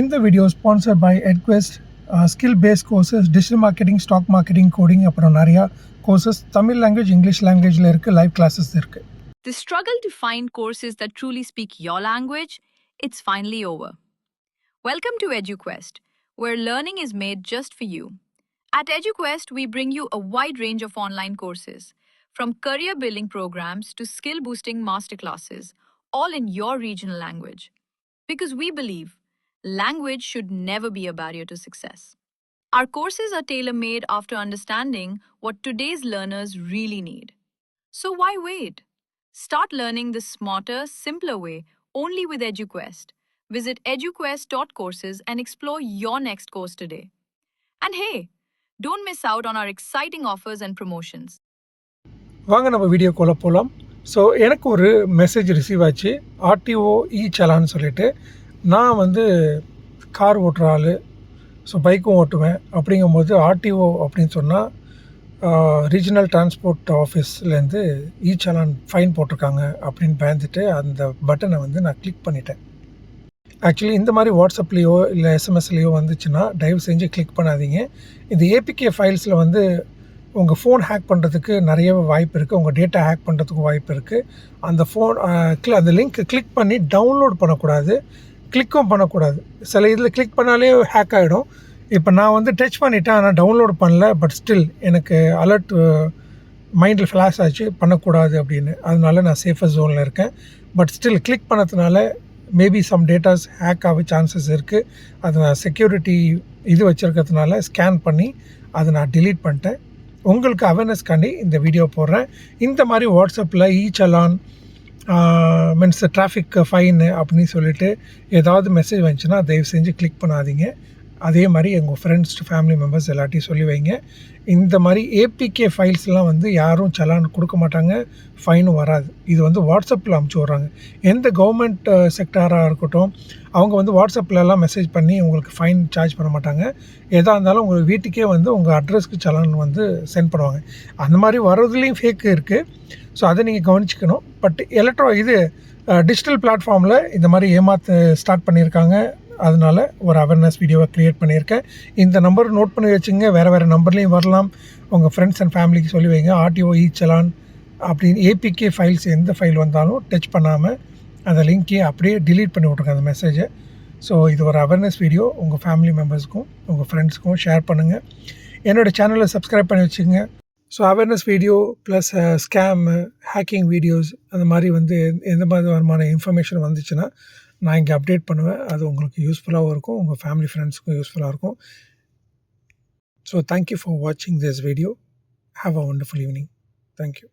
இந்த video sponsored by Edquest. Skill based courses, digital marketing, stock marketing, coding, அப்புறம் நிறையா courses Tamil language, English லாங்குவேஜில் இருக்குது. லைவ் கிளாஸஸ் இருக்குது. The struggle to find courses that truly speak your language, it's finally over. Welcome to EduQuest, where learning is made just for you. At EduQuest, we bring you a wide range of online courses, from career building programs to skill boosting masterclasses, all in your regional language. Because we believe language should never be a barrier to success. Our courses are tailor-made after understanding what today's learners really need. So why wait? Start learning the smarter, simpler way only with EduQuest. Visit eduquest.courses and explore your next course today. And hey, don't miss out on our exciting offers and promotions. வாங்க நம்ம வீடியோக்குள்ளே போகலாம். So எனக்கு ஒரு message receive ஆச்சு. RTO சலான்னு சொல்லிட்டு. நான் வந்து கார் ஓட்டுற ஆள், ஸோ பைக்கும் ஓட்டுவேன். அப்படிங்கும்போது ஆர்டிஓ அப்படின்னு சொன்னால் ரீஜனல் டிரான்ஸ்போர்ட் ஆஃபீஸ்லேருந்து சலான் ஃபைன் போட்டிருக்காங்க அப்படின்னு பயந்துட்டு அந்த பட்டனை வந்து நான் கிளிக் பண்ணிட்டேன். ஆக்சுவலி இந்த மாதிரி வாட்ஸ்அப்லேயோ இல்லை எஸ்எம்எஸ்லேயோ வந்துச்சுன்னா தயவு செஞ்சு கிளிக் பண்ணாதீங்க. இந்த ஏபிகே ஃபைல்ஸில் வந்து உங்கள் ஃபோன் ஹேக் பண்ணுறதுக்கு நிறைய வாய்ப்பு இருக்குது. உங்கள் டேட்டா ஹேக் பண்ணுறதுக்கும் வாய்ப்பு இருக்குது. அந்த அந்த லிங்க் கிளிக் பண்ணி டவுன்லோட் பண்ணக்கூடாது, கிளிக்கும் பண்ணக்கூடாது. சில இதில் கிளிக் பண்ணாலே ஹேக் ஆகிடும். இப்போ நான் வந்து டச் பண்ணிவிட்டேன், ஆனால் டவுன்லோட் பண்ணல. பட் ஸ்டில் எனக்கு அலர்ட் மைண்டில் ஃப்ளாஷ் ஆச்சு பண்ணக்கூடாது அப்படின்னு. அதனால நான் சேஃபர் ஜோனில் இருக்கேன். பட் ஸ்டில் கிளிக் பண்ணதுனால மேபி சம் டேட்டாஸ் ஹேக் ஆக சான்சஸ் இருக்குது. அது நான் செக்யூரிட்டி இது வச்சுருக்கிறதுனால ஸ்கேன் பண்ணி அதை நான் டிலீட் பண்ணிட்டேன். உங்களுக்கு அவேர்னஸ்க்காண்டி இந்த வீடியோ போடுறேன். இந்த மாதிரி வாட்ஸ்அப்பில் சலான் மீன்ஸ் டிராஃபிக் ஃபைனு அப்படின்னு சொல்லிட்டு ஏதாவது மெசேஜ் வந்துச்சுன்னா தயவு செஞ்சு கிளிக் பண்ணாதீங்க. அதே மாதிரி எங்கள் ஃப்ரெண்ட்ஸ் ஃபேமிலி மெம்பர்ஸ் எல்லாத்தையும் சொல்லி வைங்க. இந்த மாதிரி ஏபிகே ஃபைல்ஸ்லாம் வந்து யாரும் சலான் கொடுக்க மாட்டாங்க, ஃபைனும் வராது. இது வந்து வாட்ஸ்அப்பில் அமுச்சு விட்றாங்க. எந்த கவர்மெண்ட் செக்டாராக இருக்கட்டும், அவங்க வந்து வாட்ஸ்அப்லலாம் மெசேஜ் பண்ணி உங்களுக்கு ஃபைன் சார்ஜ் பண்ண மாட்டாங்க. எதாக இருந்தாலும் உங்கள் வீட்டுக்கே வந்து உங்கள் அட்ரஸ்க்கு சலான் வந்து சென்ட் பண்ணுவாங்க. அந்த மாதிரி வர்றதுலேயும் ஃபேக் இருக்குது. ஸோ அதை நீங்கள் கவனிச்சிக்கணும். பட் டிஜிட்டல் பிளாட்ஃபார்மில் இந்த மாதிரி ஏமாற்ற ஸ்டார்ட் பண்ணியிருக்காங்க. அதனால் ஒரு அவேர்னஸ் வீடியோவை க்ரியேட் பண்ணியிருக்கேன். இந்த நம்பர் நோட் பண்ணி வச்சுங்க. வேறு நம்பர்லேயும் வரலாம். உங்கள் ஃப்ரெண்ட்ஸ் அண்ட் ஃபேமிலிக்கு சொல்லி வைங்க. ஆர்டிஓ சலான் அப்படின்னு ஏபிகே ஃபைல்ஸ் எந்த ஃபைல் வந்தாலும் டச் பண்ணாமல் அந்த லிங்க்கே அப்படியே டிலீட் பண்ணி விட்ருங்க அந்த மெசேஜை. ஸோ இது ஒரு அவேர்னஸ் வீடியோ. உங்கள் ஃபேமிலி மெம்பர்ஸ்க்கும் உங்கள் ஃப்ரெண்ட்ஸ்க்கும் ஷேர் பண்ணுங்கள். என்னோடய சேனலை சப்ஸ்கிரைப் பண்ணி வச்சுங்க. So awareness video plus scam, hacking videos அந்த மாதிரி வந்து எந்த மாதிரியான இன்ஃபர்மேஷன் வந்துச்சுன்னா நான் இங்கே அப்டேட் பண்ணுவேன். அது உங்களுக்கு யூஸ்ஃபுல்லாகவும் இருக்கும், உங்கள் ஃபேமிலி ஃப்ரெண்ட்ஸுக்கும் யூஸ்ஃபுல்லாக இருக்கும். ஸோ தேங்க்யூ ஃபார் வாட்சிங் this video. Have a wonderful evening. Thank you.